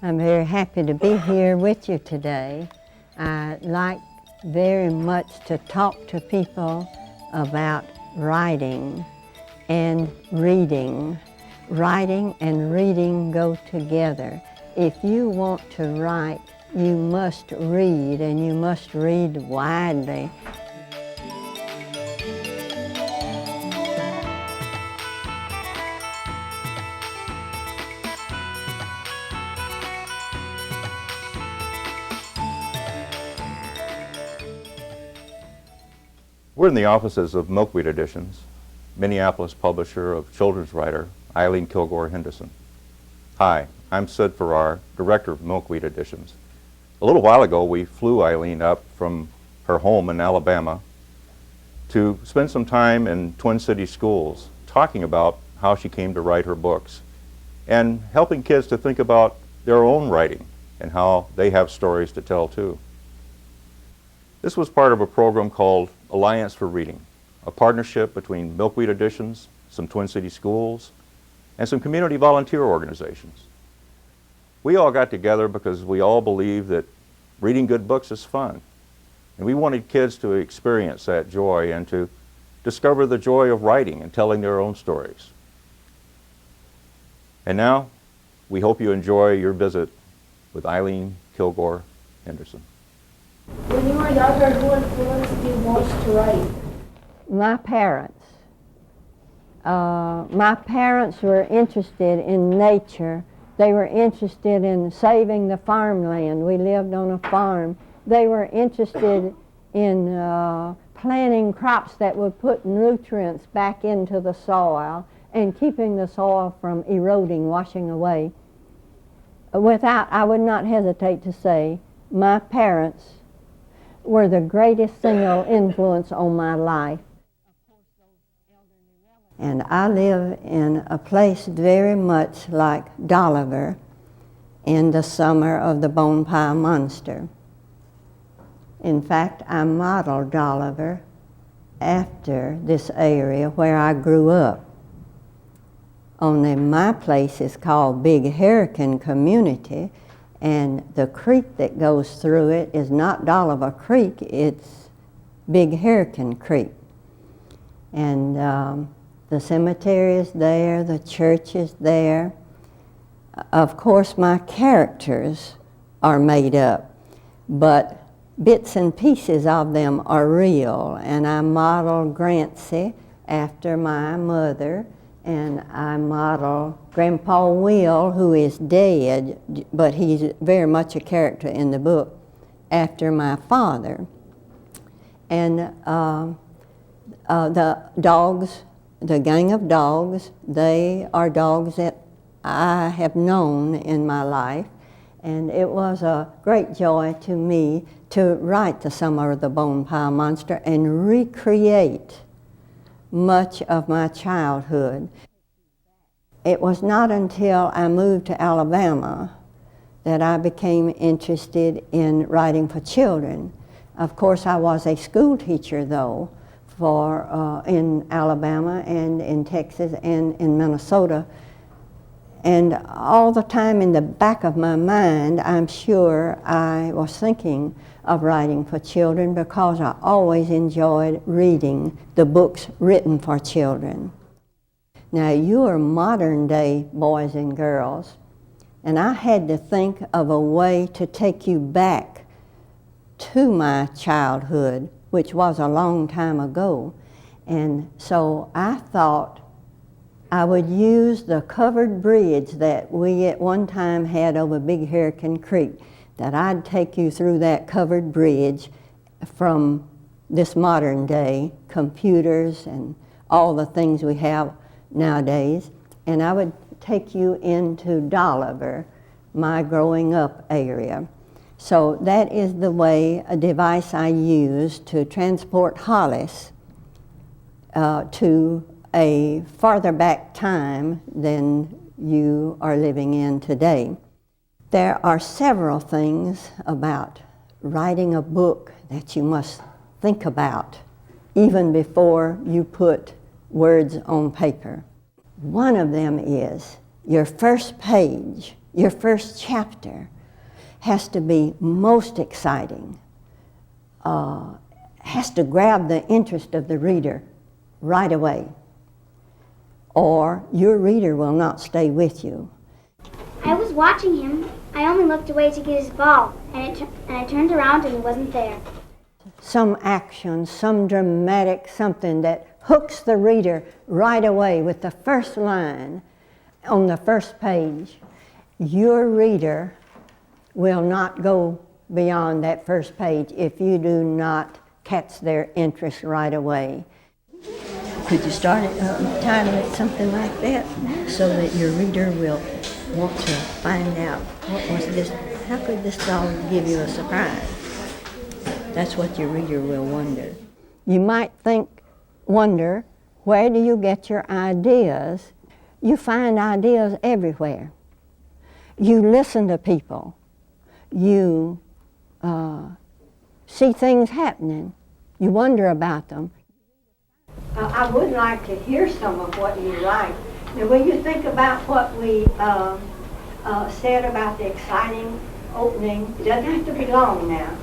I'm very happy to be here with you today. I like very much to talk to people about writing and reading. Writing and reading go together. If you want to write, you must read, and you must read widely. We're in the offices of Milkweed Editions, Minneapolis publisher of children's writer Aileen Kilgore Henderson. Hi, I'm Sid Farrar, director of Milkweed Editions. A little while ago we flew Aileen up from her home in Alabama to spend some time in Twin Cities schools talking about how she came to write her books and helping kids to think about their own writing and how they have stories to tell too. This was part of a program called Alliance for Reading, a partnership between Milkweed Editions, some Twin Cities schools, and some community volunteer organizations. We all got together because we all believe that reading good books is fun, and we wanted kids to experience that joy and to discover the joy of writing and telling their own stories. And now, we hope you enjoy your visit with Aileen Kilgore Henderson. When you were younger, who influenced you most to write? My parents. My parents were interested in nature. They were interested in saving the farmland. We lived on a farm. They were interested in planting crops that would put nutrients back into the soil and keeping the soil from eroding, washing away. I would not hesitate to say, my parents were the greatest single influence on my life. And I live in a place very much like Dolliver in the summer of the BONEPILE monster. In fact, I modeled Dolliver after this area where I grew up. Only my place is called Big Hurricane Community, and the creek that goes through it is not Dolliver Creek, it's Big Hurricane Creek. And the cemetery is there, the church is there. Of course, my characters are made up, but bits and pieces of them are real. And I modeled Grancy after my mother, and I model Grandpa Will, who is dead, but he's very much a character in the book, after my father. And the dogs, the gang of dogs, they are dogs that I have known in my life, and it was a great joy to me to write the Summer of the BONEPILE monster and recreate much of my childhood. It was not until I moved to Alabama that I became interested in writing for children. Of course, I was a school teacher, though, in Alabama and in Texas and in Minnesota. And all the time in the back of my mind, I'm sure I was thinking of writing for children because I always enjoyed reading the books written for children. Now, you are modern day boys and girls, and I had to think of a way to take you back to my childhood, which was a long time ago. And so I thought I would use the covered bridge that we at one time had over Big Hurricane Creek, that I'd take you through that covered bridge from this modern day, computers and all the things we have nowadays, and I would take you into Dolliver, my growing up area. So that is the way, a device I use to transport Hollis to a farther back time than you are living in today. There are several things about writing a book that you must think about even before you put words on paper. One of them is your first page Your first chapter has to be most exciting, has to grab the interest of the reader right away, or your reader will not stay with you. I was watching him. I only looked away to get his ball, and I turned around and he wasn't there. Some action, some dramatic something that hooks the reader right away with the first line on the first page. Your reader will not go beyond that first page if you do not catch their interest right away. Could you start it, title it something like that, so that your reader will want to find out what was this, how could this dog give you a surprise? That's what your reader will wonder. You might wonder, where do you get your ideas? You find ideas everywhere. You listen to people. You see things happening. You wonder about them. I would like to hear some of what you write. Now, will you think about what we said about the exciting opening? It doesn't have to be long now,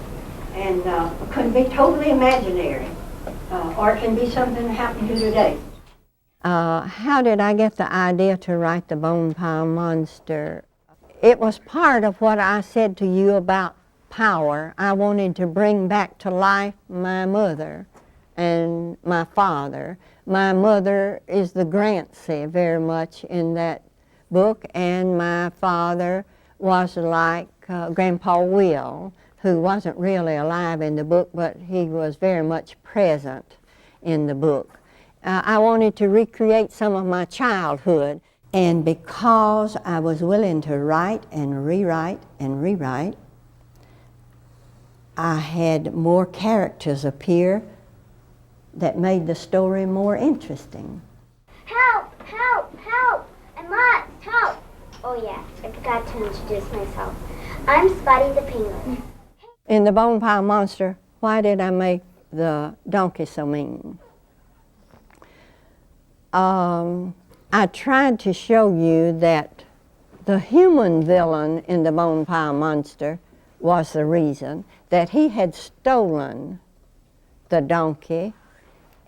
and it can be totally imaginary, or it can be something that happened to you today. How did I get the idea to write the BONEPILE monster? It was part of what I said to you about power. I wanted to bring back to life my mother and my father. My mother is the Grancy very much in that book, and my father was like Grandpa Will, who wasn't really alive in the book, but he was very much present in the book. I wanted to recreate some of my childhood, and because I was willing to write and rewrite and rewrite, I had more characters appear that made the story more interesting. Help! Help! Help! I must! Help! Oh yeah, I forgot to introduce myself. I'm Spotty the Penguin. In the BONEPILE monster, why did I make the donkey so mean? I tried to show you that the human villain in the BONEPILE monster was the reason, that he had stolen the donkey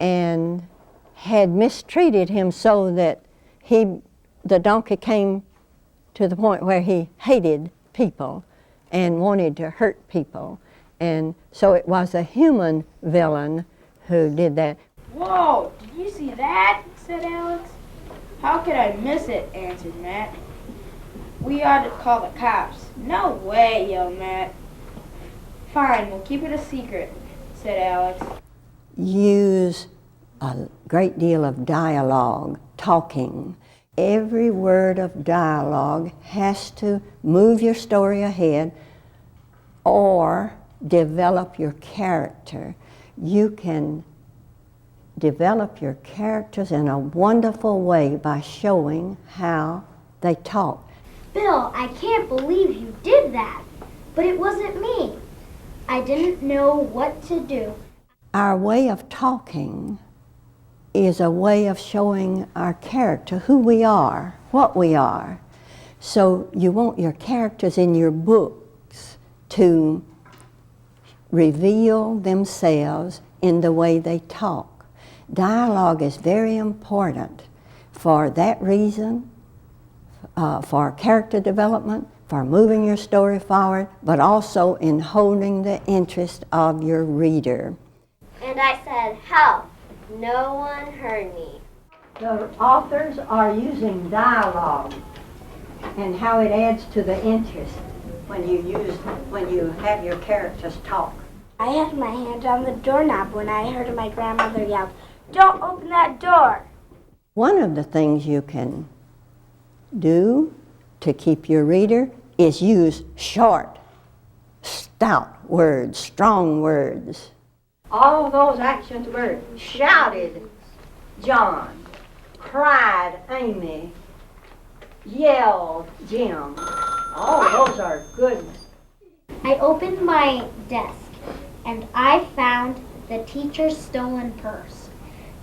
and had mistreated him so that the donkey came to the point where he hated people and wanted to hurt people. And so it was a human villain who did that. Whoa, did you see that? Said Alex. How could I miss it? Answered Matt. We ought to call the cops. No way, yelled Matt. Fine, we'll keep it a secret, said Alex. Use a great deal of dialogue, talking. Every word of dialogue has to move your story ahead or develop your character. You can develop your characters in a wonderful way by showing how they talk. Bill, I can't believe you did that. But it wasn't me. I didn't know what to do. Our way of talking is a way of showing our character, who we are, what we are. So you want your characters in your books to reveal themselves in the way they talk. Dialogue is very important for that reason, for character development, for moving your story forward, but also in holding the interest of your reader. And I said, help. No one heard me. The authors are using dialogue and how it adds to the interest when you have your characters talk. I had my hand on the doorknob when I heard my grandmother yell, "Don't open that door!" One of the things you can do to keep your reader is use short, stout words, strong words. All those accent words. Shouted John, cried Amy, yelled Jim. All those are good. I opened my desk and I found the teacher's stolen purse.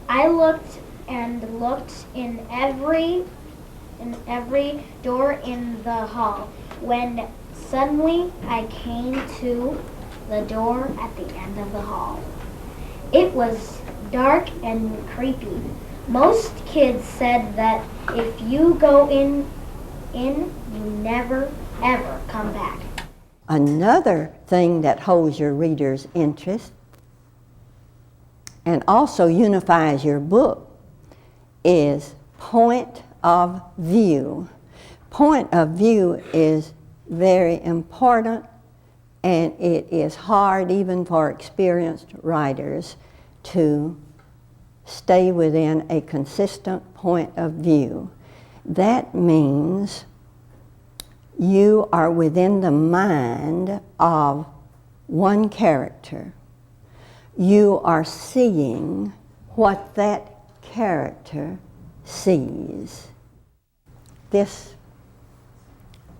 I looked and looked in every in every door in the hall, when suddenly I came to the door at the end of the hall. It was dark and creepy. Most kids said that if you go in, you never, ever come back. Another thing that holds your reader's interest and also unifies your book is point of view. Point of view is very important, and it is hard even for experienced writers to stay within a consistent point of view. That means you are within the mind of one character. You are seeing what that character sees. This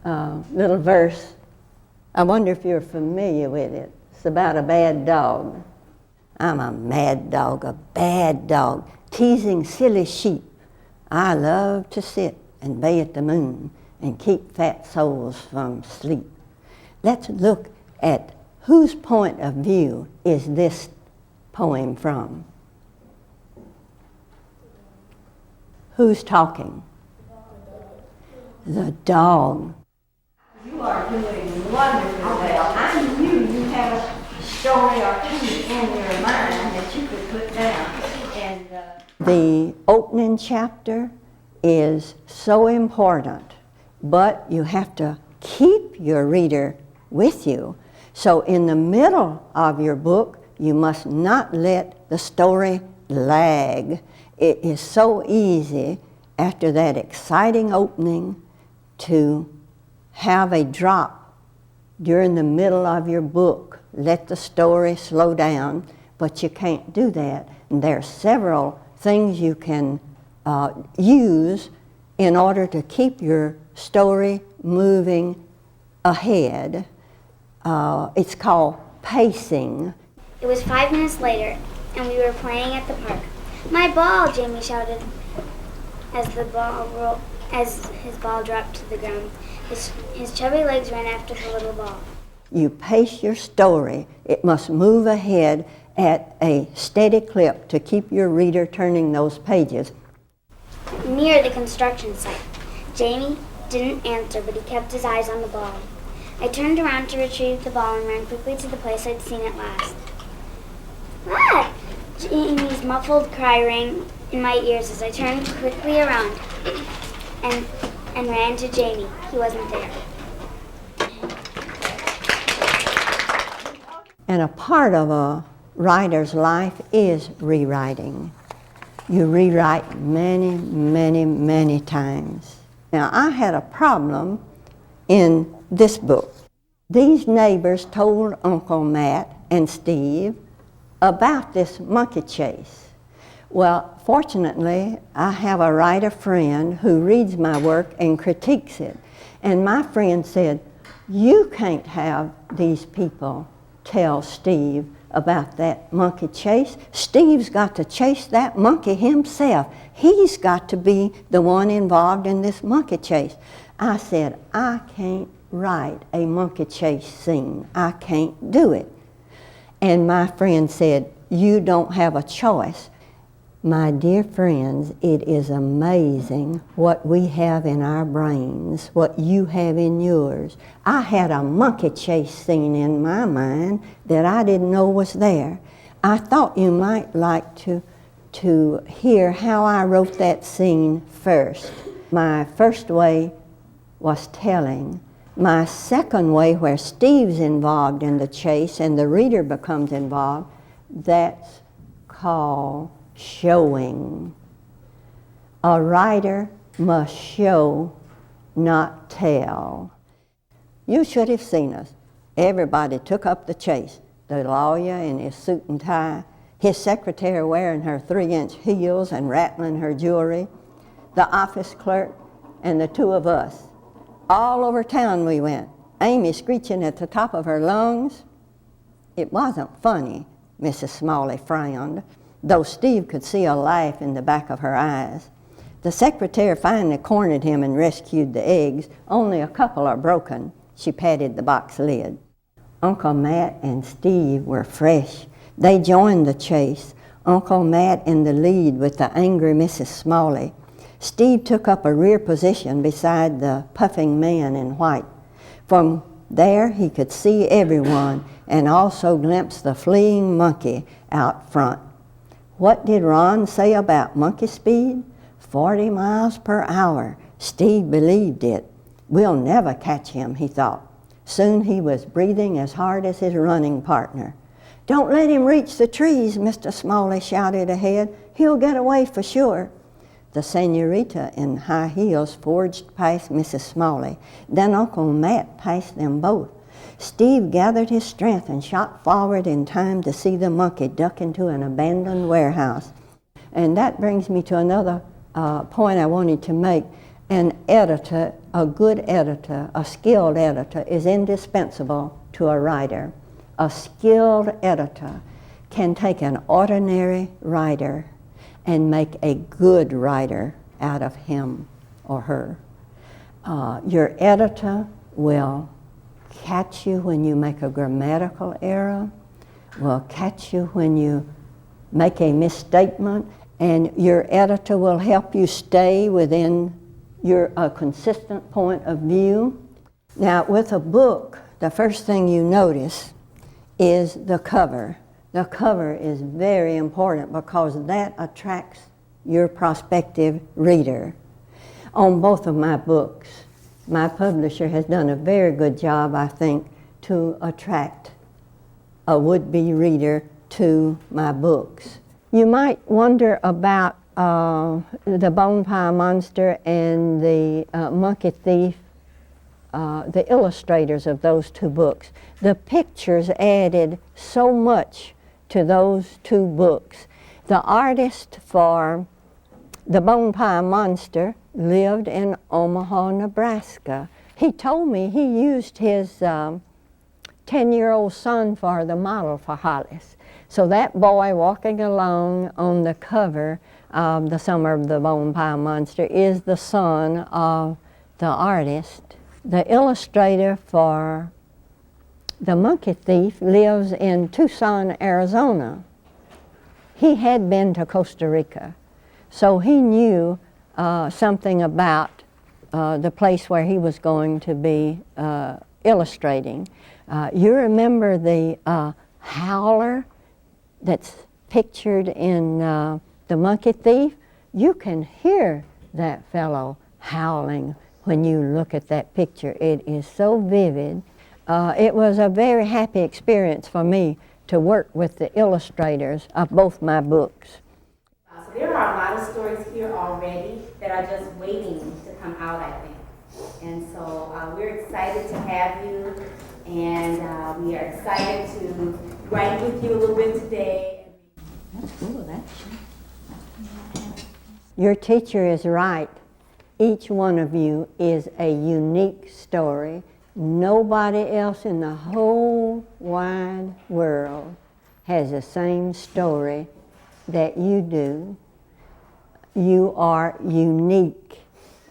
little verse, I wonder if you're familiar with it. It's about a bad dog. I'm a mad dog, a bad dog, teasing silly sheep. I love to sit and bay at the moon and keep fat souls from sleep. Let's look at whose point of view is this poem from. Who's talking? The dog. You are doing wonderfully well. I knew you had a story or two in your mind that you could put down. And the opening chapter is so important, but you have to keep your reader with you. So in the middle of your book, you must not let the story lag. It is so easy after that exciting opening to have a drop during the middle of your book. Let the story slow down, but you can't do that. And there are several things you can use in order to keep your story moving ahead. It's called pacing. It was 5 minutes later, and we were playing at the park. "My ball!" Jamie shouted as his ball dropped to the ground. His chubby legs ran after the little ball. You pace your story. It must move ahead at a steady clip to keep your reader turning those pages. Near the construction site, Jamie didn't answer, but he kept his eyes on the ball. I turned around to retrieve the ball and ran quickly to the place I'd seen it last. "Ah!" Jamie's muffled cry rang in my ears as I turned quickly around and ran to Jamie. He wasn't there. And a part of a writer's life is rewriting. You rewrite many, many, many times. Now, I had a problem in this book. These neighbors told Uncle Matt and Steve about this monkey chase. Well, fortunately, I have a writer friend who reads my work and critiques it. And my friend said, "You can't have these people tell Steve about that monkey chase. Steve's got to chase that monkey himself. He's got to be the one involved in this monkey chase." I said, "I can't write a monkey chase scene. I can't do it." And my friend said, "You don't have a choice." My dear friends, it is amazing what we have in our brains, what you have in yours. I had a monkey chase scene in my mind that I didn't know was there. I thought you might like to hear how I wrote that scene first. My first way was telling. My second way, where Steve's involved in the chase and the reader becomes involved, that's called showing. A writer must show, not tell. You should have seen us. Everybody took up the chase. The lawyer in his suit and tie, his secretary wearing her 3-inch heels and rattling her jewelry, the office clerk, and the two of us. All over town we went, Amy screeching at the top of her lungs. It wasn't funny, Mrs. Smalley frowned, though Steve could see a laugh in the back of her eyes. The secretary finally cornered him and rescued the eggs. Only a couple are broken. She patted the box lid. Uncle Matt and Steve were fresh. They joined the chase. Uncle Matt in the lead with the angry Mrs. Smalley. Steve took up a rear position beside the puffing man in white. From there he could see everyone and also glimpse the fleeing monkey out front. What did Ron say about monkey speed? 40 miles per hour. Steve believed it. We'll never catch him, he thought. Soon he was breathing as hard as his running partner. Don't let him reach the trees, Mr. Smalley shouted ahead. He'll get away for sure. The senorita in high heels forged past Mrs. Smalley. Then Uncle Matt passed them both. Steve gathered his strength and shot forward in time to see the monkey duck into an abandoned warehouse. And that brings me to another point I wanted to make. An editor, a good editor, a skilled editor, is indispensable to a writer. A skilled editor can take an ordinary writer and make a good writer out of him or her. Your editor will catch you when you make a grammatical error, will catch you when you make a misstatement, and your editor will help you stay within your consistent point of view. Now, with a book, the first thing you notice is the cover. The cover is very important because that attracts your prospective reader. On both of my books, my publisher has done a very good job, I think, to attract a would-be reader to my books. You might wonder about the Bonepile Monster and the Monkey Thief, the illustrators of those two books. The pictures added so much to those two books. The artist for the Bonepile Monster lived in Omaha, Nebraska. He told me he used his 10-year-old son for the model for Hollis. So that boy walking along on the cover of The Summer of the Bonepile Monster is the son of the artist. The illustrator for The Monkey Thief lives in Tucson, Arizona. He had been to Costa Rica, so he knew something about the place where he was going to be illustrating. You remember the howler that's pictured in The Monkey Thief? You can hear that fellow howling when you look at that picture. It is so vivid. It was a very happy experience for me to work with the illustrators of both my books. So there are a lot of stories here already that are just waiting to come out, I think. And so we're excited to have you, and we are excited to write with you a little bit today. That's cool, Your teacher is right. Each one of you is a unique story. Nobody else in the whole wide world has the same story that you do. You are unique,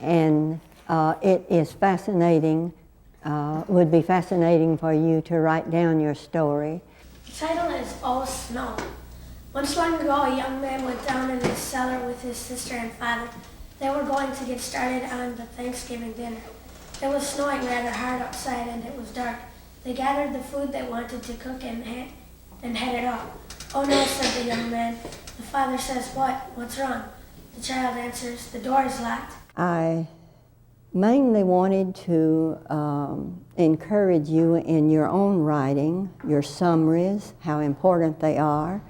and it is fascinating, would be fascinating for you to write down your story. The title is All Snow. Once long ago, a young man went down in his cellar with his sister and father. They were going to get started on the Thanksgiving dinner. It was snowing rather hard outside and it was dark. They gathered the food they wanted to cook and headed off. "Oh no," said the young man. The father says, "What? What's wrong?" The child answers, "The door is locked." I mainly wanted to encourage you in your own writing, your summaries, how important they are,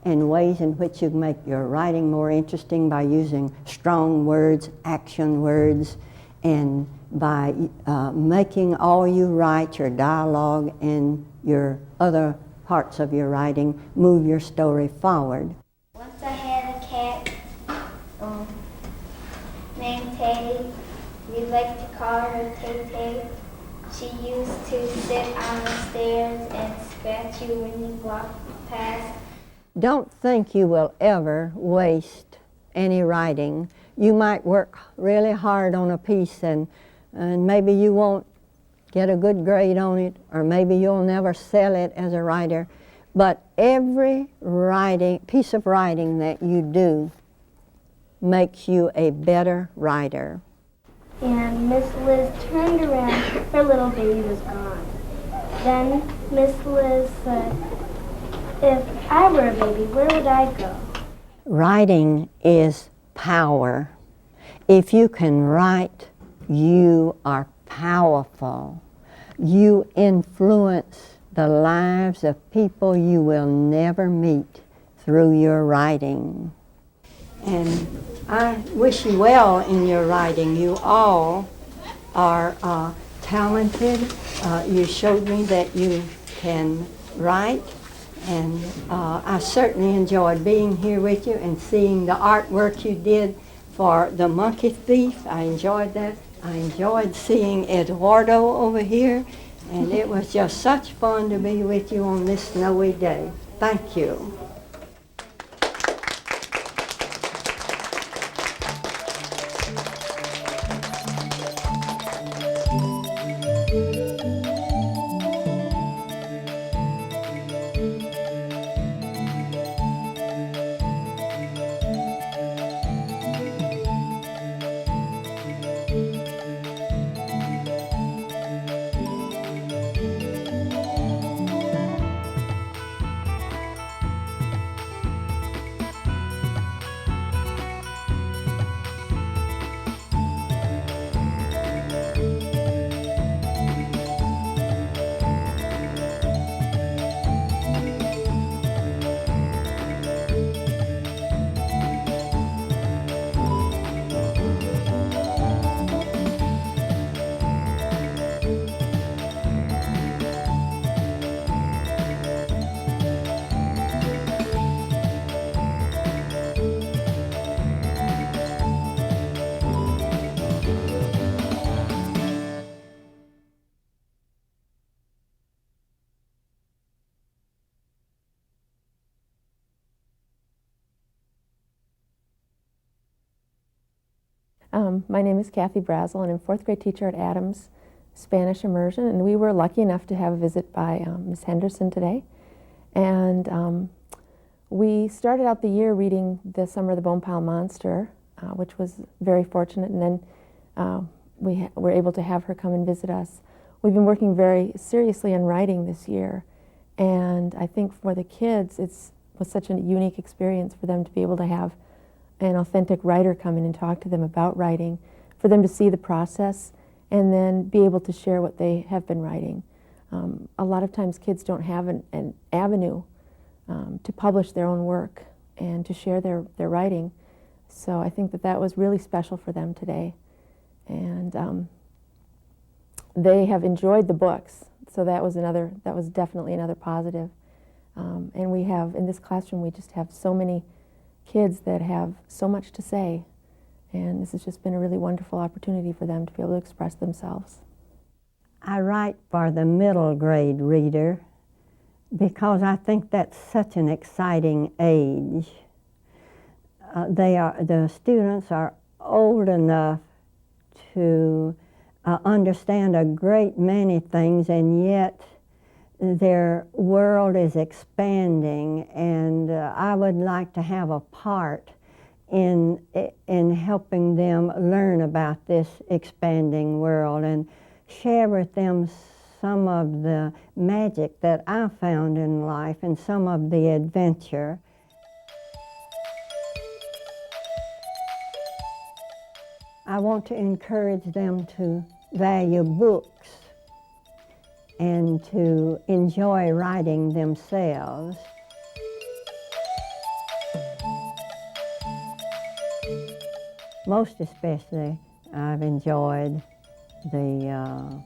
and ways in which you make your writing more interesting by using strong words, action words, and by making all you write, your dialogue and your other parts of your writing, move your story forward. Once I had a cat named Tay. We like to call her Tay-Tay. She used to sit on the stairs and scratch you when you walk past. Don't think you will ever waste any writing. you might work really hard on a piece and maybe you won't get a good grade on it, or maybe you'll never sell it as a writer. But every piece of writing that you do makes you a better writer. And Miss Liz turned around, her little baby was gone. Then Miss Liz said, if I were a baby, where would I go? Writing is power. If you can write, you are powerful. You influence the lives of people you will never meet through your writing. And I wish you well in your writing. You all are talented. You showed me that you can write, and I certainly enjoyed being here with you and seeing the artwork you did for the monkey thief. I enjoyed that. I enjoyed seeing Eduardo over here, and it was just such fun to be with you on this snowy day. Thank you. My name is Kathy Brazel, and I'm fourth grade teacher at Adams Spanish Immersion, and we were lucky enough to have a visit by Ms. Henderson today. And we started out the year reading The Summer of the BONEPILE Monster, which was very fortunate, and then we were able to have her come and visit us. We've been working very seriously on writing this year, and I think for the kids it was such a unique experience for them to be able to have an authentic writer come in and talk to them about writing, for them to see the process and then be able to share what they have been writing. A lot of times kids don't have an avenue to publish their own work and to share their writing. So I think that was really special for them today. And they have enjoyed the books, so that was definitely another positive. And we have, in this classroom, we just have so many kids that have so much to say, and this has just been a really wonderful opportunity for them to be able to express themselves. I write for the middle grade reader because I think that's such an exciting age. The students are old enough to understand a great many things, and yet their world is expanding, and I would like to have a part in helping them learn about this expanding world and share with them some of the magic that I found in life and some of the adventure. I want to encourage them to value books and to enjoy writing themselves. Most especially, I've enjoyed the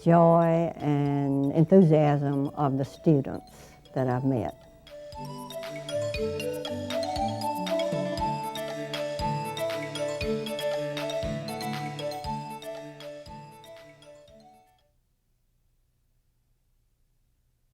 joy and enthusiasm of the students that I've met.